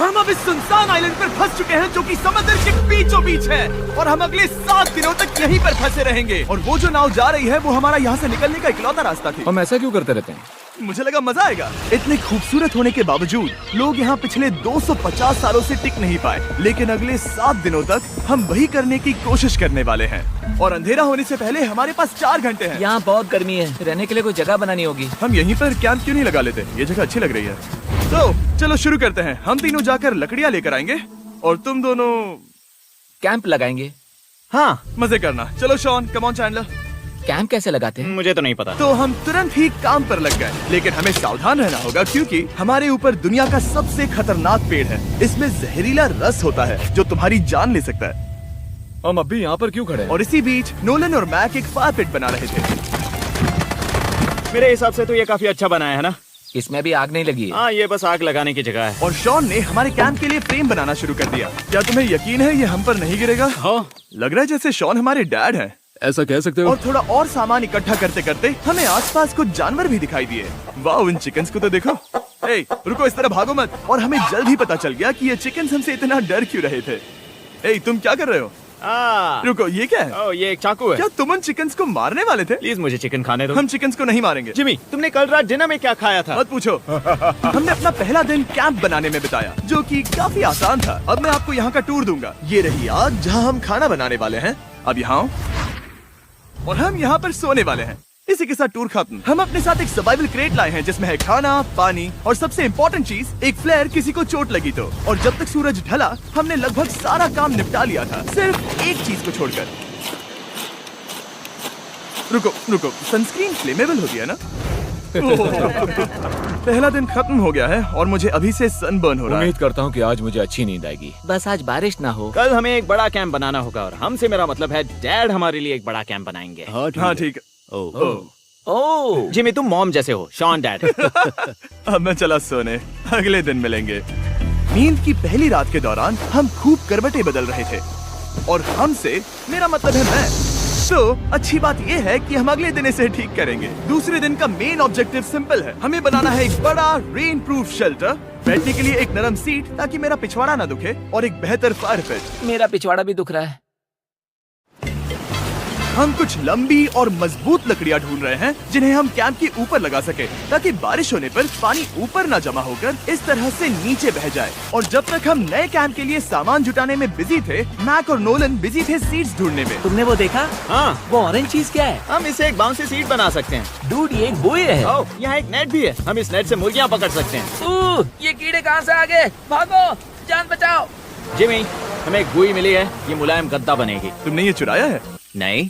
हम अब इस सुनसान आइलैंड पर फंस चुके हैं जो कि समंदर के बीचों बीच है और हम अगले 7 दिनों तक यहीं पर फंसे रहेंगे। और वो जो नाव जा रही है वो हमारा यहाँ से निकलने का इकलौता रास्ता थी। हम ऐसा क्यों करते रहते हैं? मुझे लगा मजा आएगा। इतने खूबसूरत होने के बावजूद लोग यहाँ पिछले 250 सालों से टिक नहीं पाए, लेकिन अगले 7 दिनों तक हम वही करने की कोशिश करने वाले हैं। और अंधेरा होने से पहले हमारे पास 4 घंटे हैं। यहाँ बहुत गर्मी है, रहने के लिए कोई जगह बनानी होगी। हम यहीं पर कैंप क्यों नहीं लगा लेते? ये जगह अच्छी लग रही है। तो चलो शुरू करते हैं। हम तीनों जाकर लकड़ियाँ लेकर आएंगे और तुम दोनों कैंप लगाएंगे। हाँ, मजे करना। चलो Shawn, come on Chandler. Camp कैसे लगाते हैं? मुझे तो नहीं पता। तो हम तुरंत ही काम पर लग गए, लेकिन हमें सावधान रहना होगा क्योंकि हमारे ऊपर दुनिया का सबसे खतरनाक पेड़ है। इसमें जहरीला रस होता है जो तुम्हारी जान ले सकता है। हम अभी यहाँ पर क्यों खड़े हैं? और इसी बीच नोलन और मैक एक फायर पिट बना रहे थे। मेरे हिसाब से तो ये काफी अच्छा बनाया है ना? इसमें भी आग नहीं लगी है। हाँ, ये बस आग लगाने की जगह है। और शॉन ने हमारे कैंप के लिए फ्रेम बनाना शुरू कर दिया। क्या तुम्हें यकीन है ये हम पर नहीं गिरेगा? हाँ। लग रहा है जैसे शॉन हमारे डैड हैं। ऐसा कह सकते हो? और थोड़ा और सामान इकट्ठा करते करते हमें आसपास कुछ जानवर भी दिखाई दिए। वाह, इन चिकन्स को तो देखो। ए, रुको, इस तरह भागो मत। और हमें जल्द ही पता चल गया कि ये चिकन्स हमसे इतना डर क्यों रहे थे। ए, तुम क्या कर रहे हो? रुको, ये क्या है? ओह, ये एक चाकू है। क्या तुम उन चिकन्स को मारने वाले थे? प्लीज मुझे चिकन खाने दो। हम चिकन्स को नहीं मारेंगे। जिमी, तुमने कल रात डिनर में क्या खाया था? मत पूछो। हमने अपना पहला दिन कैंप बनाने में बिताया, जो कि काफी आसान था। अब मैं आपको यहाँ का टूर दूंगा। ये रही आग जहाँ हम खाना बनाने वाले हैं। अब यहाँ आओ। और हम यहाँ पर सोने वाले हैं। इसी के साथ टूर खत्म। हम अपने साथ एक सर्वाइवल क्रेट लाए हैं जिसमें है खाना, पानी और सबसे इम्पोर्टेंट चीज एक फ्लेयर, किसी को चोट लगी तो। और जब तक सूरज ढला हमने लगभग सारा काम निपटा लिया था, सिर्फ एक चीज को छोड़कर। रुको, सनस्क्रीन फ्लेमेबल होती है ना? पहला दिन खत्म हो गया है और मुझे अभी से सनबर्न हो रहा है। उम्मीद करता हूँ कि आज मुझे अच्छी नींद आएगी। बस आज बारिश ना हो। कल हमें एक बड़ा कैंप बनाना होगा और हमसे मेरा मतलब है डैड हमारे लिए एक बड़ा कैंप बनाएंगे। हाँ ठीक है। ओह, जिमी, तुम मॉम जैसे हो, शॉन डैड। अब मैं चला सोने, अगले दिन मिलेंगे। नींद की पहली रात के दौरान हम खूब करवटें बदल रहे थे। और हमसे मेरा मतलब है मैं। तो अच्छी बात यह है कि हम अगले दिन इसे ठीक करेंगे। दूसरे दिन का मेन ऑब्जेक्टिव सिंपल है। हमें बनाना है एक बड़ा रेन प्रूफ शेल्टर, बैठने के लिए एक नरम सीट ताकि मेरा पिछवाड़ा ना दुखे, और एक बेहतर फायर पिट। मेरा पिछवाड़ा भी दुख रहा है। हम कुछ लंबी और मजबूत लकड़ियां ढूंढ रहे हैं जिन्हें हम कैंप के ऊपर लगा सके, ताकि बारिश होने पर पानी ऊपर न जमा होकर इस तरह से नीचे बह जाए। और जब तक हम नए कैंप के लिए सामान जुटाने में बिजी थे, मैक और नोलन बिजी थे सीड्स ढूंढने में। तुमने वो देखा? हाँ, वो ऑरेंज चीज क्या है? हम इसे एक बाउंसी सीट बना सकते हैं। डूड, ये एक बुए है। ओह, यहाँ एक नेट भी है। हम इस नेट से मुर्गियाँ पकड़ सकते हैं। ये कीड़े कहाँ से आ गए? भागो, जान बचाओ। जिमी, हमें एक बुई मिली है। ये मुलायम गद्दा बनेगी। तुमने ये चुराया है? नहीं।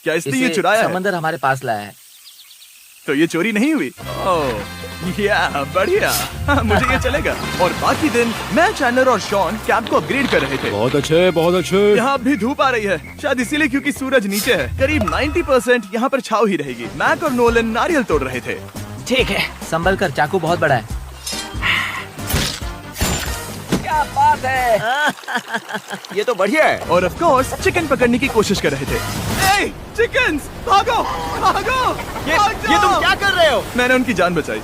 क्या इसने ये चुराया है? समंदर हमारे पास लाया है। तो ये चोरी नहीं हुई? ओह, या बढ़िया। मुझे ये चलेगा। और बाकी दिन मैं, चैंडलर और शॉन कैंप को अपग्रेड कर रहे थे। बहुत अच्छे, बहुत अच्छे। यहाँ भी धूप आ रही है, शायद इसीलिए क्योंकि सूरज नीचे है। करीब 90% यहाँ पर छाव ही रहेगी। मैक और नोलन नारियल तोड़ रहे थे। ठीक है, संभल कर, चाकू बहुत बड़ा है। क्या बात है। ये तो बढ़िया है। और ऑफ कोर्स चिकन पकड़ने की कोशिश कर रहे थे। ए, चिकन्स, भागो, भागो, ये तुम क्या कर रहे हो? मैंने उनकी जान बचाई।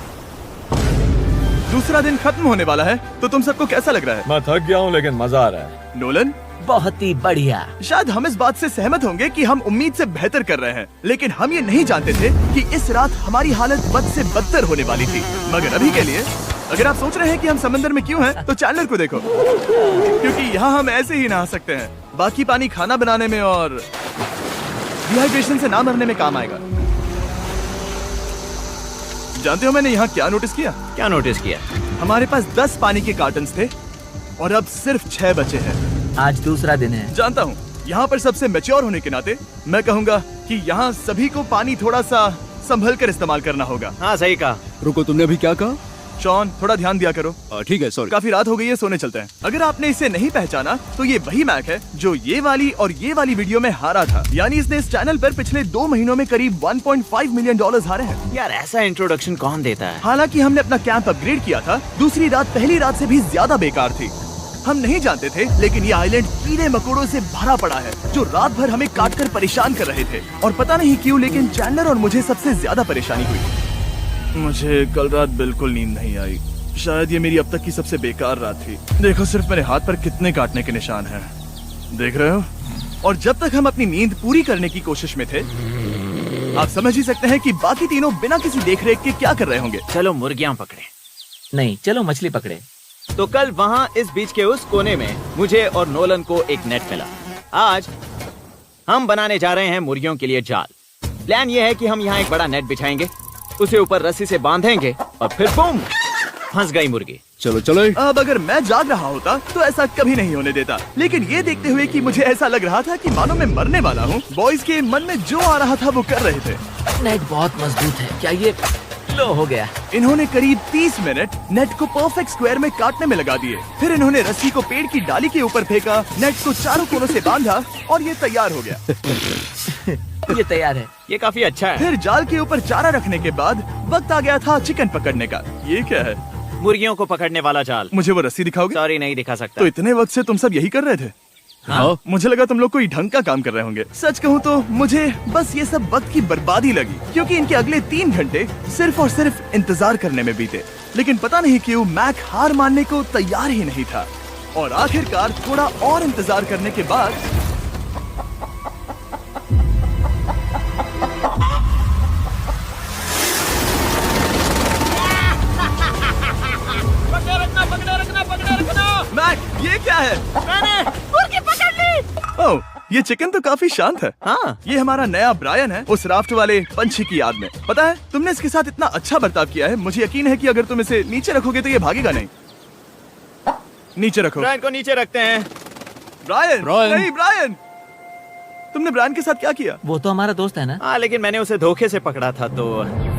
दूसरा दिन खत्म होने वाला है, तो तुम सबको कैसा लग रहा है? मैं थक गया हूँ लेकिन मजा आ रहा है। नोलन, बहुत ही बढ़िया। शायद हम इस बात से सहमत होंगे कि हम उम्मीद से बेहतर कर रहे हैं, लेकिन हम ये नहीं जानते थे कि इस रात हमारी हालत बद से बदतर होने वाली थी। मगर अभी के लिए, अगर आप सोच रहे हैं कि हम समंदर में क्यों हैं, तो चैंडलर को देखो, क्योंकि यहाँ हम ऐसे ही नहा सकते हैं। बाकी पानी खाना बनाने में और डिहाइड्रेशन से ना मरने में काम आएगा। जानते हो मैंने यहाँ क्या नोटिस किया? क्या नोटिस किया? हमारे पास 10 पानी के कार्टन्स थे और अब सिर्फ 6 बचे हैं। आज दूसरा दिन है। जानता हूँ, यहाँ पर सबसे मैच्योर होने के नाते मैं कहूँगा कि यहाँ सभी को पानी थोड़ा सा संभल कर इस्तेमाल करना होगा। हाँ, सही कहा। रुको, तुमने अभी क्या कहा? शॉन, थोड़ा ध्यान दिया करो। ठीक है, सॉरी। काफी रात हो गई है, सोने चलते हैं। अगर आपने इसे नहीं पहचाना तो ये वही मैक है जो ये वाली और ये वाली वीडियो में हारा था। यानी इसने इस चैनल पर पिछले 2 महीनों में करीब $1.5 मिलियन हारे हैं। यार, ऐसा इंट्रोडक्शन कौन देता है? हालांकि हमने अपना कैंप अपग्रेड किया था, दूसरी रात पहली रात से भी ज्यादा बेकार थी। हम नहीं जानते थे, लेकिन ये आइलैंड कीड़े मकोड़ों से भरा पड़ा है जो रात भर हमें काट कर परेशान कर रहे थे। और पता नहीं क्यों, लेकिन चैंडलर और मुझे सबसे ज्यादा परेशानी हुई। मुझे कल रात बिल्कुल नींद नहीं आई। शायद ये मेरी अब तक की सबसे बेकार रात थी। देखो सिर्फ मेरे हाथ पर कितने काटने के निशान हैं। देख रहे हो? और जब तक हम अपनी नींद पूरी करने की कोशिश में थे, आप समझ ही सकते हैं कि बाकी तीनों बिना किसी देखरेख के क्या कर रहे होंगे। चलो मुर्गियां पकड़े। नहीं, चलो मछली पकड़े। तो कल वहाँ इस बीच के उस कोने में मुझे और नोलन को एक नेट मिला। आज हम बनाने जा रहे हैं मुर्गियों के लिए जाल। प्लान ये है कि हम यहाँ एक बड़ा नेट बिछाएंगे, उसे ऊपर रस्सी से बांधेंगे और फिर बूम, फंस गई मुर्गी। चलो चलो। अब अगर मैं जाग रहा होता तो ऐसा कभी नहीं होने देता, लेकिन ये देखते हुए कि मुझे ऐसा लग रहा था कि मानो मैं मरने वाला हूँ, बॉयज के मन में जो आ रहा था वो कर रहे थे। नेट बहुत मजबूत है। क्या ये लो हो गया? इन्होंने करीब 30 मिनट नेट को परफेक्ट स्क्वायर में काटने में लगा दिए। फिर इन्होंने रस्सी को पेड़ की डाली के ऊपर फेंका, नेट को चारों कोनों से बांधा और ये तैयार हो गया। ये तैयार है। ये काफी अच्छा है। फिर जाल के ऊपर चारा रखने के बाद वक्त आ गया था चिकन पकड़ने का। ये क्या है? मुर्गियों को पकड़ने वाला जाल। मुझे वो रस्सी दिखाओगे? सॉरी, नहीं दिखा सकता। तो इतने वक्त से तुम सब यही कर रहे थे? हाँ। मुझे लगा तुम लोग कोई ढंग का काम कर रहे होंगे। सच कहूँ तो मुझे बस ये सब वक्त की बर्बादी लगी, क्योंकि इनके अगले 3 घंटे सिर्फ और सिर्फ इंतजार करने में बीते। लेकिन पता नहीं क्यों मैक हार मानने को तैयार ही नहीं था, और आखिरकार थोड़ा और इंतजार करने के बाद मैक, ये क्या है? मैंने मुर्गी पकड़ ली। ओह, ये चिकन तो काफी शांत है। हाँ। ये हमारा नया ब्रायन है, उस राफ्ट वाले पंछी की याद में। पता है, तुमने इसके साथ इतना अच्छा बर्ताव किया है, मुझे यकीन है कि अगर तुम इसे नीचे रखोगे तो ये भागेगा नहीं। नीचे रखो। ब्रायन को नीचे रखते हैं। Brian, Brian. नहीं ब्रायन। तुमने ब्रायन के साथ क्या किया? वो तो हमारा दोस्त है ना। हाँ, लेकिन मैंने उसे धोखे से पकड़ा था तो।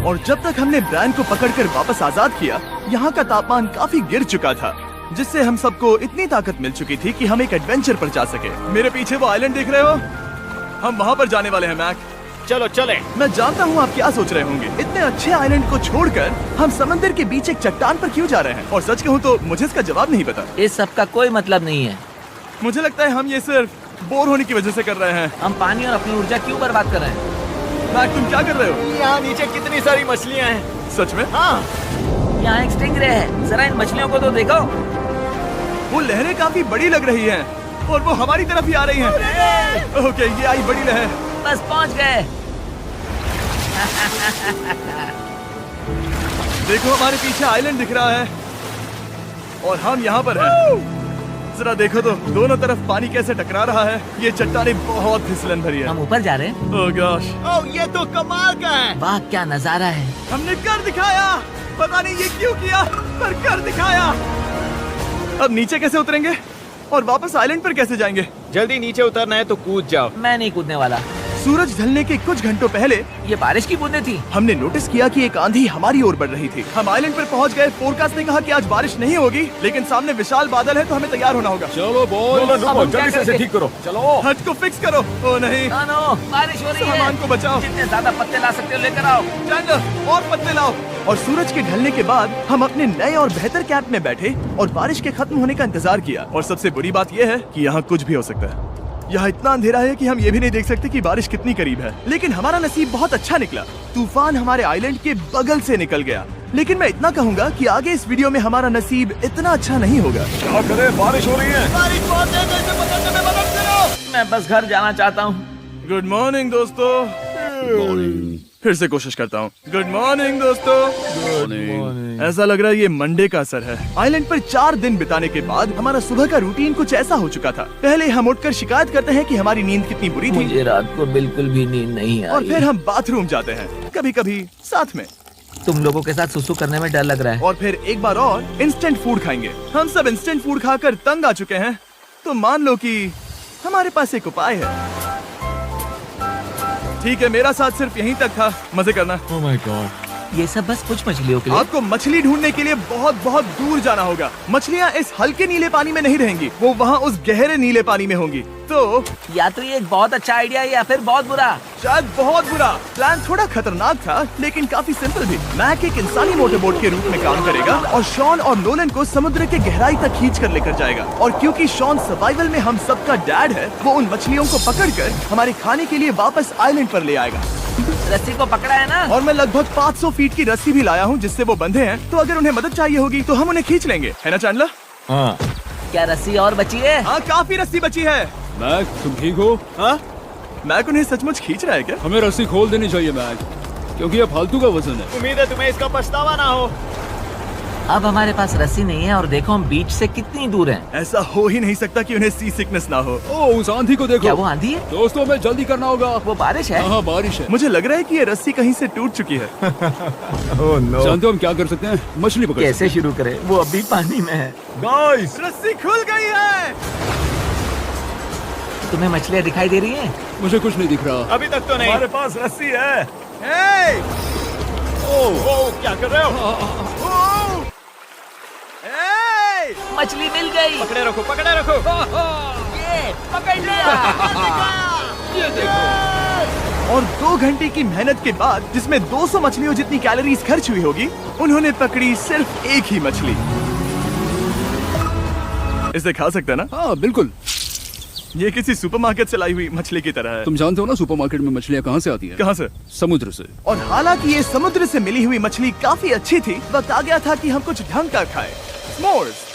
और जब तक हमने ब्रायन को पकड़कर वापस आजाद किया, यहाँ का तापमान काफी गिर चुका था, जिससे हम सबको इतनी ताकत मिल चुकी थी कि हम एक एडवेंचर पर जा सके। मेरे पीछे वो आइलैंड देख रहे हो? हम वहाँ पर जाने वाले हैं मैक। चलो चले। मैं जानता हूँ आप क्या सोच रहे होंगे, इतने अच्छे आइलैंड को छोड़कर हम समंदर के बीच एक चट्टान पर क्यों जा रहे हैं? और सच कहूँ तो मुझे इसका जवाब नहीं पता। इस सब का कोई मतलब नहीं है। मुझे लगता है हम ये सिर्फ बोर होने की वजह से कर रहे हैं। हम पानी और अपनी ऊर्जा क्यों बर्बाद कर रहे हैं? मैक, तुम क्या कर रहे हो? यहाँ नीचे कितनी सारी मछलियाँ हैं। सच में? हाँ। यहाँ एक स्टिंगरे है, जरा इन मछलियों को तो देखो। वो लहरें काफी बड़ी लग रही हैं और वो हमारी तरफ ही आ रही हैं। ओके, ये आई बड़ी लहर। बस पहुँच गए। देखो हमारे पीछे आइलैंड दिख रहा है और हम यहाँ पर हैं। जरा देखो तो दोनों तरफ पानी कैसे टकरा रहा है। ये चट्टानें बहुत फिसलन भरी है। हम ऊपर जा रहे हैं। ओह गॉश, ओह, ये तो कमाल का है। वाह, क्या नजारा है। हमने कर दिखाया। पता नहीं ये क्यों किया, पर कर दिखाया। अब नीचे कैसे उतरेंगे और वापस आइलैंड पर कैसे जाएंगे? जल्दी नीचे उतरना है तो कूद जाओ। मैं नहीं कूदने वाला। सूरज ढलने के कुछ घंटों पहले ये बारिश की बूंदें थी। हमने नोटिस किया कि एक आंधी हमारी ओर बढ़ रही थी। हम आइलैंड पर पहुंच गए। फोरकास्ट ने कहा कि आज बारिश नहीं होगी, लेकिन सामने विशाल बादल है तो हमें तैयार होना होगा। चलो बॉय, अब हम क्या जल्दी से इसे करेंगे? ठीक करो। चलो। हट को फिक्स करो। ओ नहीं, नो, बारिश हो रही है। सामान को बचाओ। जितने ज्यादा पत्ते ला सकते हो लेकर आओ। चैंडलर, और पत्ते लाओ। और सूरज के ढलने के बाद हम अपने नए और बेहतर कैंप में बैठे और बारिश के खत्म होने का इंतजार किया। और सबसे बुरी बात यह है कि यहाँ कुछ भी हो सकता है। यहाँ इतना अंधेरा है कि हम ये भी नहीं देख सकते कि बारिश कितनी करीब है। लेकिन हमारा नसीब बहुत अच्छा निकला। तूफान हमारे आइलैंड के बगल से निकल गया। लेकिन मैं इतना कहूँगा कि आगे इस वीडियो में हमारा नसीब इतना अच्छा नहीं होगा। क्या करें, बारिश हो रही है। बारिश बहुत तेज है, इसे पकड़ने में मदद करो। मैं बस घर जाना चाहता हूँ। गुड मॉर्निंग दोस्तों। फिर से कोशिश करता हूँ। गुड मॉर्निंग दोस्तों। ऐसा लग रहा है ये मंडे का असर है। आइलैंड पर 4 दिन बिताने के बाद हमारा सुबह का रूटीन कुछ ऐसा हो चुका था। पहले हम उठकर शिकायत करते हैं कि हमारी नींद कितनी बुरी थी, मुझे रात को बिल्कुल भी नींद नहीं और आई। फिर हम बाथरूम जाते हैं, कभी कभी साथ में, तुम लोगों के साथ सुसु करने में डर लग रहा है। और फिर एक बार और इंस्टेंट फूड खाएंगे। हम सब इंस्टेंट फूड खाकर तंग आ चुके हैं, तो मान लो कि हमारे पास एक उपाय है। ठीक है, मेरा साथ सिर्फ यहीं तक था। मजे करना। Oh my God. ये सब बस कुछ मछलियों के लिए। आपको मछली ढूंढने के लिए बहुत बहुत दूर जाना होगा। मछलियाँ इस हल्के नीले पानी में नहीं रहेंगी, वो वहाँ उस गहरे नीले पानी में होंगी। तो या तो ये एक बहुत अच्छा आइडिया है या फिर बहुत बुरा। शायद बहुत बुरा। प्लान थोड़ा खतरनाक था लेकिन काफी सिंपल भी। मैक एक इंसानी मोटरबोट के रूप में काम करेगा और शॉन और नोलन को समुद्र के गहराई तक खींच कर लेकर जाएगा। और क्योंकि शॉन सर्वाइवल में हम सबका डैड है, वो उन मछलियों को पकड़कर हमारे खाने के लिए वापस आइलैंड पर ले आएगा। रस्सी को पकड़ा है ना? और मैं लगभग 500 फीट की रस्सी भी लाया हूँ जिससे वो बंधे हैं, तो अगर उन्हें मदद चाहिए होगी तो हम उन्हें खींच लेंगे, है ना चैंडलर? हाँ। क्या रस्सी और बची है? हाँ, काफी रस्सी बची है। मैक, तुम ठीक हो? हाँ? मैक उन्हें सचमुच खींच रहा है क्या? हमें रस्सी खोल देनी चाहिए मैक, क्योंकि ये फालतू का वजन है। उम्मीद है तुम्हें इसका पछतावा ना हो। अब हमारे पास रस्सी नहीं है और देखो हम बीच से कितनी दूर हैं। ऐसा हो ही नहीं सकता कि उन्हें सी सिकनेस ना हो। ओ, उस आंधी को देखो। क्या वो आंधी है? दोस्तों, हमें जल्दी करना होगा। वो बारिश है? हाँ, बारिश है। मुझे लग रहा है कि ये रस्सी कहीं से टूट चुकी है। जानते हो हम क्या कर सकते हैं? मछली पकड़ कैसे शुरू करें? वो अभी पानी में है। गाइस, रस्सी खुल गई है। तुम्हें मछलियाँ दिखाई दे रही हैं? सकते। मुझे कुछ नहीं दिख रहा। अभी तक तो नहीं। हमारे पास रस्सी है। हे! ओ, क्या कर रहे हो? ओ! हे! मछली मिल गई। पकड़े रखो, पकड़े रखो। ये पकड़ लिया। ये देखो। और 2 घंटे की मेहनत के बाद, जिसमें 200 मछलियों जितनी कैलोरीज खर्च हुई होगी, उन्होंने पकड़ी सिर्फ एक ही मछली। इसे खा सकते हैं ना? हाँ, बिल्कुल। ये किसी सुपरमार्केट से लाई हुई मछली की तरह है। तुम जानते हो ना सुपरमार्केट में मछलियाँ कहाँ से आती है? कहाँ से? समुद्र से। और हालांकि ये समुद्र से मिली हुई मछली काफी अच्छी थी, वक्त आ गया था कि हम कुछ ढंग का खाएं। स्मोर्स।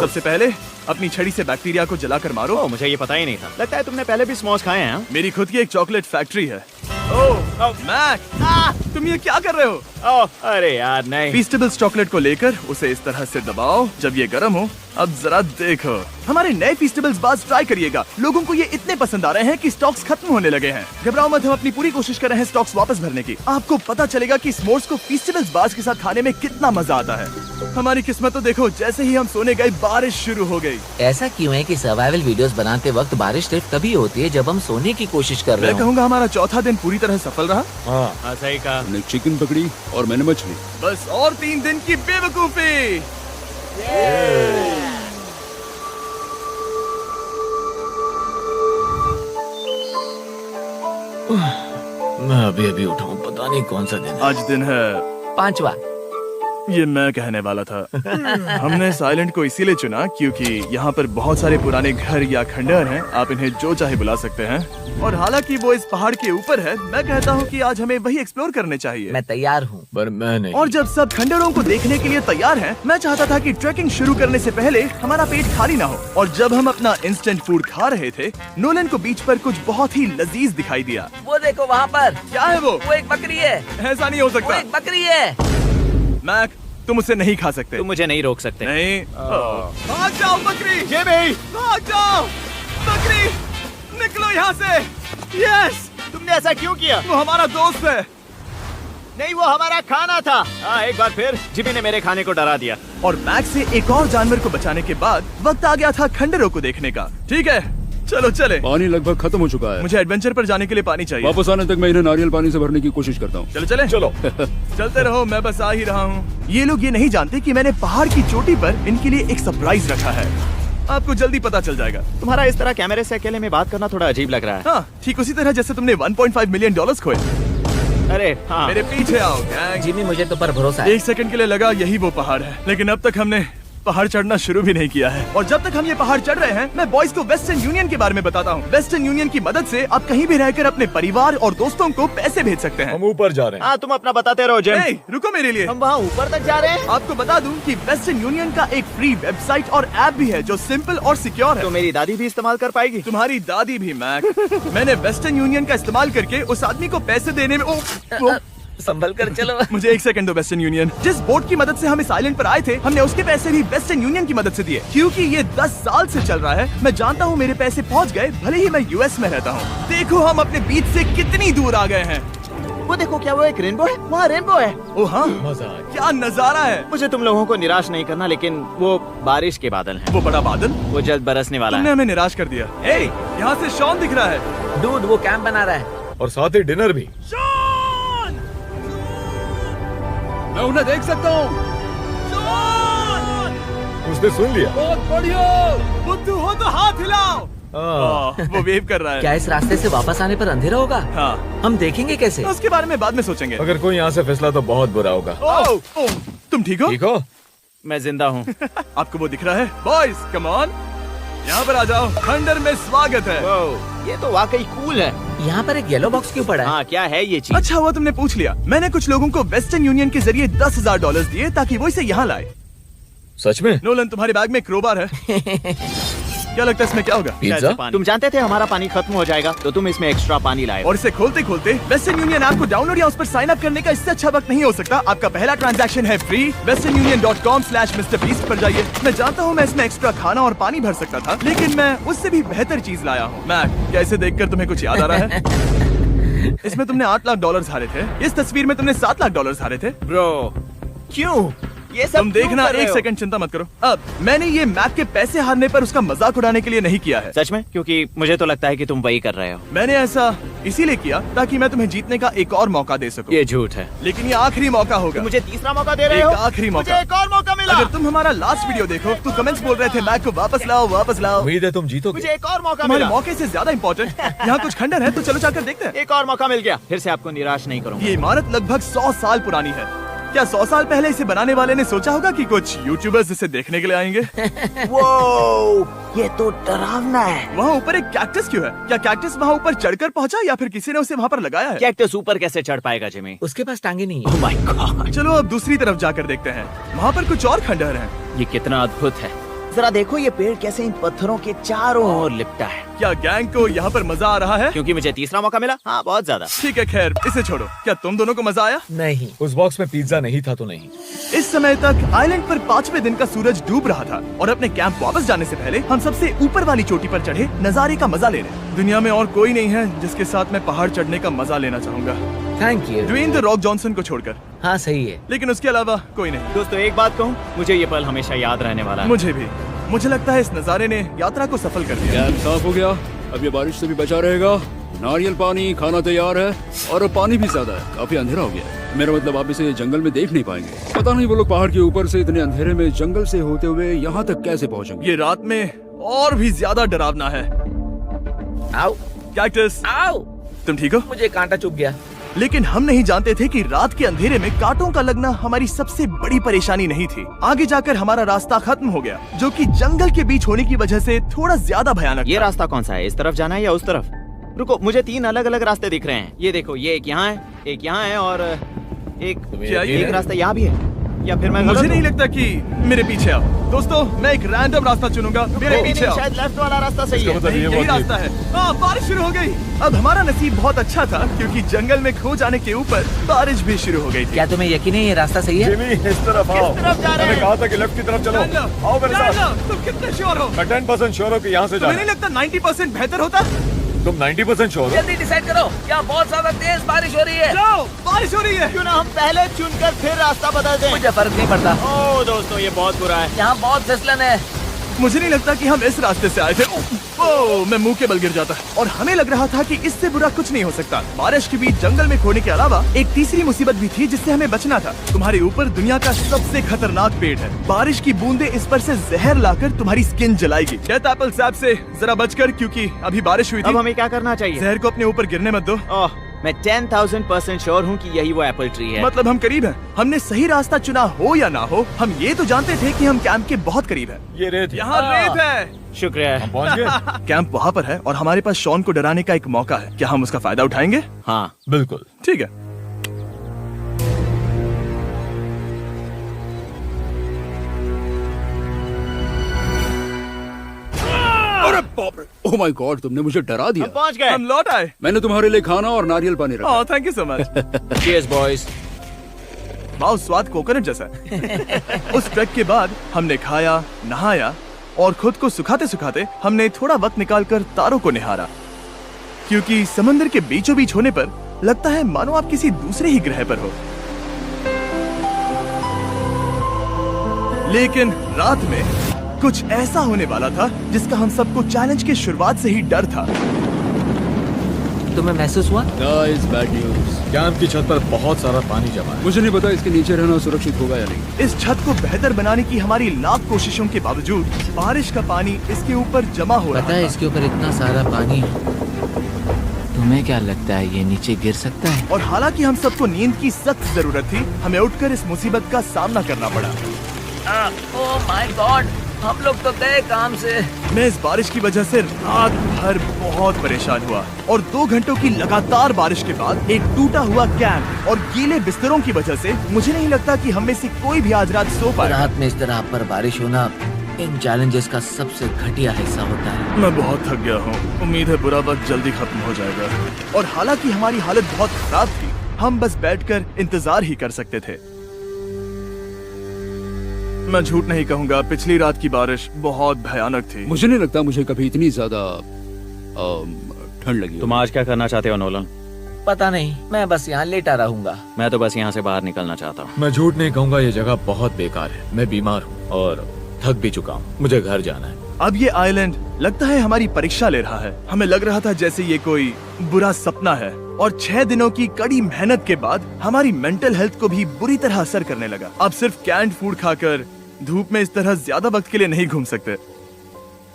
सबसे पहले अपनी छड़ी से बैक्टीरिया को जलाकर मारो। ओ, मुझे ये पता ही नहीं था। लगता है तुमने पहले भी स्मोक्स खाए हैं। मेरी खुद की एक चॉकलेट फैक्ट्री है। मैक, तुम ये क्या कर रहे हो? ओह, अरे यार नहीं। फीस्टेबल्स चॉकलेट को लेकर उसे इस तरह से दबाओ जब ये गर्म हो। अब जरा देखो, हमारे नए फीस्टेबल्स बार्स ट्राई करिएगा। लोगों को ये इतने पसंद आ रहे हैं कि स्टॉक्स खत्म होने लगे हैं। घबराओ मत, हम अपनी पूरी कोशिश कर रहे हैं स्टॉक्स वापस भरने की। आपको पता चलेगा कि स्मोर्स को फीस्टेबल्स बार्स के साथ खाने में कितना मजा आता है। हमारी किस्मत तो देखो, जैसे ही हम सोने गए बारिश शुरू हो गई। ऐसा क्यों है कि सर्वाइवल वीडियोस बनाते वक्त बारिश सिर्फ तभी होती है जब हम सोने की कोशिश कर रहे मैं हो? कहूँगा हमारा चौथा दिन पूरी तरह सफल रहा। हाँ, सही कहा। हमने चिकन पकड़ी और मैंने मछली। बस और 3 दिन की बेवकूफी। मैं अभी उठा हूँ, पता नहीं कौन सा दिन है। आज दिन है 5वां। ये मैं कहने वाला था। हमने इस आइलैंड को इसीलिए चुना क्योंकि यहाँ पर बहुत सारे पुराने घर या खंडहर हैं। आप इन्हें जो चाहे बुला सकते हैं। और हालांकि वो इस पहाड़ के ऊपर है, मैं कहता हूँ कि आज हमें वही एक्सप्लोर करने चाहिए। मैं तैयार हूँ, पर मैं नहीं। और जब सब खंडहरों को देखने के लिए तैयार हैं, मैं चाहता था कि ट्रैकिंग शुरू करने से पहले हमारा पेट खाली ना हो। और जब हम अपना इंस्टेंट फूड खा रहे थे, नोलन को बीच पर कुछ बहुत ही लजीज दिखाई दिया। वो देखो वहाँ पर। क्या है वो? वो एक बकरी है। ऐसा नहीं हो वो सकता। एक बकरी है। मैक, तुम उसे नहीं खा सकते। तुम मुझे नहीं रोक सकते। नहीं। भाग जाओ बकरी। ये भी। भाग जाओ बकरी, निकलो यहाँ से। यस, तुमने ऐसा क्यों किया? वो हमारा दोस्त है। नहीं, वो हमारा खाना था। एक बार फिर जिमी ने मेरे खाने को डरा दिया। और मैक से एक और जानवर को बचाने के बाद वक्त आ गया था खंडहरों को देखने का। ठीक है, चलो चले। पानी लगभग खत्म हो चुका है। मुझे एडवेंचर पर जाने के लिए पानी चाहिए। वापस आने तक मैं इन्हें नारियल पानी से भरने की कोशिश करता हूँ। चलो चले। चलो चलते रहो, मैं बस आ ही रहा हूँ। ये लोग ये नहीं जानते कि मैंने पहाड़ की चोटी पर इनके लिए एक सरप्राइज रखा है। आपको जल्दी पता चल जाएगा। तुम्हारा इस तरह कैमरे से अकेले में बात करना थोड़ा अजीब लग रहा है। हाँ, ठीक उसी तरह जैसे तुमने $1.5 मिलियन खोए। अरे हाँ। मेरे पीछे आओ गैंग। जिमी, मुझे तो पर भरोसा है। 1 सेकंड के लिए लगा यही वो पहाड़ है, लेकिन अब तक हमने पहाड़ चढ़ना शुरू भी नहीं किया है। और जब तक हम ये पहाड़ चढ़ रहे हैं, मैं बॉयज को वेस्टर्न यूनियन के बारे में बताता हूँ। वेस्टर्न यूनियन की मदद से आप कहीं भी रहकर अपने परिवार और दोस्तों को पैसे भेज सकते हैं। हम ऊपर जा रहे हैं। हाँ, तुम अपना बताते रहो जेम। ए, रुको मेरे लिए। हम वहाँ ऊपर तक जा रहे हैं। आपको बता दूं कि वेस्टर्न यूनियन का एक फ्री वेबसाइट और ऐप भी है जो सिंपल और सिक्योर है। तो मेरी दादी भी इस्तेमाल कर पाएगी। तुम्हारी दादी भी मैक। मैंने वेस्टर्न यूनियन का इस्तेमाल करके उस आदमी को पैसे देने में संभल कर चलो। मुझे 1 सेकंड दो। वेस्टर्न यूनियन, जिस बोट की मदद से हम इस आइलैंड पर आए थे, हमने उसके पैसे भी वेस्टर्न यूनियन की मदद से दिए। क्योंकि ये 10 साल से चल रहा है, मैं जानता हूँ मेरे पैसे पहुँच गए, भले ही मैं यूएस में रहता हूँ। देखो हम अपने बीच से कितनी दूर आ गए हैं। वो देखो, क्या वो एक रेनबो है? वहाँ रेनबो है। ओ हाँ, क्या नजारा है। मुझे तुम लोगों को निराश नहीं करना, लेकिन वो बारिश के बादल हैं। वो बड़ा बादल, वो जल्द बरसने वाला तुमने है। हमें निराश कर दिया। ए, यहाँ से शॉन दिख रहा है। डूड, वो कैंप बना रहा है। और साथ ही डिनर भी। मैं उन्हें देख सकता हूँ। उसने सुन लिया। बहुत बढ़िया। बुद्धू हो तो हाथ हिलाओ। वो वेव कर रहा है। क्या इस रास्ते से वापस आने पर अंधेरा होगा? हाँ, हम देखेंगे कैसे? उसके बारे में बाद में सोचेंगे। अगर कोई यहाँ से फिसला तो बहुत बुरा होगा। ओह, तुम ठीक हो? ठीक हो? मैं जिंदा हूँ। आपको वो दिख रहा है? बॉयज कम ऑन, यहाँ पर आ जाओ। खंडर में स्वागत है। ये तो वाकई कूल है। यहाँ पर एक येलो बॉक्स क्यों पड़ा है? हाँ, क्या है ये चीज? अच्छा हुआ तुमने पूछ लिया। मैंने कुछ लोगों को वेस्टर्न यूनियन के जरिए $10,000 दिए ताकि वो इसे यहाँ लाए। सच में? नोलन, तुम्हारे बैग में क्रोबार है। क्या लगता है इसमें क्या होगा? पिज्जा? तुम जानते थे हमारा पानी खत्म हो जाएगा, तो तुम इसमें एक्स्ट्रा पानी लाए। और इसे खोलते खोलते वेस्टर्न यूनियन ऐप को डाउनलोड या उस पर साइन अप करने का इससे अच्छा वक्त नहीं हो सकता। आपका पहला ट्रांजैक्शन है फ्री। westernunion.com/MrBeast पर जाइए। मैं जानता हूँ मैं इसमें एक्स्ट्रा खाना और पानी भर सकता था, लेकिन मैं उससे भी बेहतर चीज लाया हूँ। मैक, क्या इसे देखकर तुम्हें कुछ याद आ रहा है? इसमें तुमने $8 लाख हारे थे। इस तस्वीर में तुमने $7 लाख हारे थे। ब्रो, क्यों ये सब तुम देखना, क्यों कर रहे एक हो? सेकंड चिंता मत करो। अब मैंने ये मैक के पैसे हारने पर उसका मजाक उड़ाने के लिए नहीं किया है। सच में? क्योंकि मुझे तो लगता है कि तुम वही कर रहे हो। मैंने ऐसा इसीलिए किया ताकि मैं तुम्हें जीतने का एक और मौका दे सकूं। ये झूठ है। लेकिन ये आखिरी मौका होगा। मुझे तीसरा मौका दे रहे एक हो? आखिरी मौका। मुझे एक और मौका मिला। अगर तुम हमारा लास्ट वीडियो देखो तो कमेंट्स बोल रहे थे मैक को वापस लाओ, वापस लाओ। उम्मीद है तुम जीतोगे। मुझे एक और मौका तुम्हारे मिला। मौके से ज्यादा इंपॉर्टेंट यहाँ कुछ खंडर है, तो चलो जाकर देखते हैं। एक और मौका मिल गया। फिर से आपको निराश नहीं करूंगा। ये इमारत लगभग 100 साल पुरानी है। क्या 100 साल पहले इसे बनाने वाले ने सोचा होगा कि कुछ यूट्यूबर्स इसे देखने के लिए आएंगे? वो ये तो डरावना है। वहाँ ऊपर एक कैक्टस क्यों है? क्या कैक्टस वहाँ ऊपर चढ़कर पहुँचा या फिर किसी ने उसे वहाँ पर लगाया है? कैक्टस ऊपर कैसे चढ़ पाएगा जिमी? उसके पास टांगे नहीं है। ओह माय गॉड, चलो अब दूसरी तरफ जाकर देखते हैं। वहाँ पर कुछ और खंडहर हैं। ये कितना अद्भुत है। जरा देखो ये पेड़ कैसे इन पत्थरों के चारों ओर लिपटा है। क्या गैंग को यहाँ पर मजा आ रहा है? क्योंकि मुझे तीसरा मौका मिला। हाँ, बहुत ज्यादा। ठीक है, खैर इसे छोड़ो। क्या तुम दोनों को मजा आया? नहीं। उस बॉक्स में पिज्जा नहीं था तो नहीं। इस समय तक आइलैंड पर 5वें दिन का सूरज डूब रहा था और अपने कैंप वापस जाने से पहले हम सबसे ऊपर वाली चोटी पर चढ़े नजारे का मजा ले रहे। दुनिया में और कोई नहीं है जिसके साथ मैं पहाड़ चढ़ने का मजा लेना चाहूंगा, thank you. Dwayne the Rock Johnson को छोड़कर। हाँ सही है। लेकिन उसके अलावा कोई नहीं। दोस्तों, एक बात कहूँ, मुझे ये पल हमेशा याद रहने वाला है। मुझे भी। मुझे लगता है इस नजारे ने यात्रा को सफल कर दिया। कैंप साफ हो गया, अब ये बारिश से भी बचा रहेगा। नारियल पानी, खाना तैयार है और अब पानी भी ज्यादा है। काफी अंधेरा हो गया है। मेरा मतलब आप इसे जंगल में देख नहीं पाएंगे। पता नहीं वो लोग पहाड़ के ऊपर से इतने अंधेरे में जंगल से होते हुए यहाँ तक कैसे पहुँचेंगे। ये रात में और भी ज्यादा डरावना है। आओ कैक्टस, आओ। तुम ठीक हो? मुझे कांटा चुभ गया। लेकिन हम नहीं जानते थे कि रात के अंधेरे में कांटों का लगना हमारी सबसे बड़ी परेशानी नहीं थी। आगे जाकर हमारा रास्ता खत्म हो गया, जो कि जंगल के बीच होने की वजह से थोड़ा ज्यादा भयानक ये था। रास्ता कौन सा है? इस तरफ जाना है या उस तरफ? रुको, मुझे 3 अलग अलग रास्ते दिख रहे हैं। ये देखो, ये एक यहाँ है, एक यहाँ है और एक क्या ये एक है? रास्ता यहाँ भी है। या फिर मैं मुझे गलत नहीं हूँ? लगता कि मेरे पीछे आओ। दोस्तों, मैं एक रैंडम रास्ता चुनूंगा। मेरे नहीं, पीछे नहीं, आओ। शायद लेफ्ट वाला रास्ता सही है। मतलब नहीं, ये यही बहुत रास्ता है। हाँ, बारिश शुरू हो गई। अब हमारा नसीब बहुत अच्छा था क्योंकि जंगल में खो जाने के ऊपर बारिश भी शुरू हो गई थी। क्या तुम्हें यकीन है ये रास्ता सही है? जिमी, इस तरफ आओ। तरफ जा रहे मैंने हैं? कहा था कि लेफ्ट की तरफ चलो। जान लो, आओ मेरे जान साथ। लो, तुम कितने श्योर हो? मैं 10% श्योर हूँ कि यहाँ से तुम्हें जाना। नहीं लगता 90% बेहतर होता? तुम 90% श्योर हो? जल्दी डिसाइड करो। क्या बहुत ज्यादा तेज बारिश हो रही है? जाओ, बारिश हो रही है। क्यों ना हम पहले चुनकर फिर रास्ता बदल दें? मुझे फर्क नहीं पड़ता। ओह दोस्तों, ये बहुत बुरा है। यहाँ बहुत फिसलन है। मुझे नहीं लगता कि हम इस रास्ते से आए थे। ओह, मैं मुंह के बल गिर जाता। और हमें लग रहा था कि इससे बुरा कुछ नहीं हो सकता। बारिश के बीच जंगल में खोने के अलावा एक तीसरी मुसीबत भी थी जिससे हमें बचना था। तुम्हारे ऊपर दुनिया का सबसे खतरनाक पेड़ है। बारिश की बूंदें इस पर से जहर लाकर तुम्हारी स्किन जलाएगी। डेथ एप्पल सैप से जरा बचकर, क्योंकि अभी बारिश हुई अब थी। हमें क्या करना चाहिए? जहर को अपने ऊपर गिरने मत दो। ओह, मैं 10,000% श्योर हूँ कि यही वो एप्पल ट्री है। मतलब हम करीब हैं। हमने सही रास्ता चुना हो या ना हो, हम ये तो जानते थे कि हम कैंप के बहुत करीब हैं। ये रेत है। यहाँ रेत है। शुक्रिया। हम पहुँच गए। कैंप वहाँ पर है और हमारे पास शॉन को डराने का एक मौका है। क्या हम उसका फायदा उठाएंगे? हाँ, बिल्कुल। ठीक है। अरे बाप रे, ओह माय गॉड, तुमने मुझे डरा हम दिया। पहुँच गए। हम लौट आए। मैंने तुम्हारे लिए खाना और नारियल पानी रखा। Oh, thank you so much. Cheers boys. वाह, स्वाद कोकोनट जैसा है। उस ट्रैक के बाद हमने खाया, नहाया और खुद को सुखाते सुखाते हमने थोड़ा वक्त निकालकर तारों को निहारा, क्योंकि समंदर के बीचों बीच होने पर लगता है मानो आप किसी दूसरे ही ग्रह पर हो। लेकिन रात में कुछ ऐसा होने वाला था जिसका हम सबको चैलेंज के शुरुआत से ही डर था। तुम्हें महसूस हुआ? Guys, bad news. कैंप की छत पर बहुत सारा पानी जमा है। मुझे नहीं पता इसके नीचे रहना सुरक्षित होगा या नहीं। इस छत को बेहतर बनाने की हमारी लाख कोशिशों के बावजूद बारिश का पानी इसके ऊपर जमा हो रहा पता है था। इसके ऊपर इतना सारा पानी है, तुम्हें क्या लगता है ये नीचे गिर सकता है? और हालांकि हम सबको नींद की सख्त जरूरत थी, हमें उठकर इस मुसीबत का सामना करना पड़ा। ओह माय गॉड, हम लोग तो गए काम से। मैं इस बारिश की वजह से रात भर बहुत परेशान हुआ और 2 घंटों की लगातार बारिश के बाद एक टूटा हुआ कैंप और गीले बिस्तरों की वजह से मुझे नहीं लगता कि हम में से कोई भी आज रात सो पाएगा। रात में इस तरह पर बारिश होना इन चैलेंजेस का सबसे घटिया हिस्सा होता है। मैं बहुत थक गया हूँ, उम्मीद है बुरा वक्त जल्दी खत्म हो जाएगा। और हालांकि हमारी हालत बहुत खराब थी, हम बस बैठकर इंतजार ही कर सकते थे। मैं झूठ नहीं कहूँगा, पिछली रात की बारिश बहुत भयानक थी। मुझे नहीं लगता मुझे कभी इतनी ज्यादा ठंड लगी। तुम आज क्या करना चाहते हो नोलन? पता नहीं, मैं बस यहाँ लेटा रहूंगा। मैं तो बस यहाँ से बाहर निकलना चाहता हूँ। मैं झूठ नहीं कहूँगा, ये जगह बहुत बेकार है। मैं बीमार हूँ और थक भी चुका हूँ। मुझे घर जाना है। अब ये आइलैंड लगता है हमारी परीक्षा ले रहा है। हमें लग रहा था जैसे ये कोई बुरा सपना है और 6 दिनों की कड़ी मेहनत के बाद हमारी मेंटल हेल्थ को भी बुरी तरह असर करने लगा। अब सिर्फ कैंड फूड खाकर धूप में इस तरह ज्यादा वक्त के लिए नहीं घूम सकते।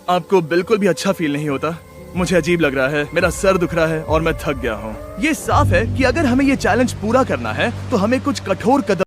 आपको बिल्कुल भी अच्छा फील नहीं होता? मुझे अजीब लग रहा है, मेरा सर दुख रहा है और मैं थक गया हूँ। ये साफ है कि अगर हमें ये चैलेंज पूरा करना है तो हमें कुछ कठोर कदम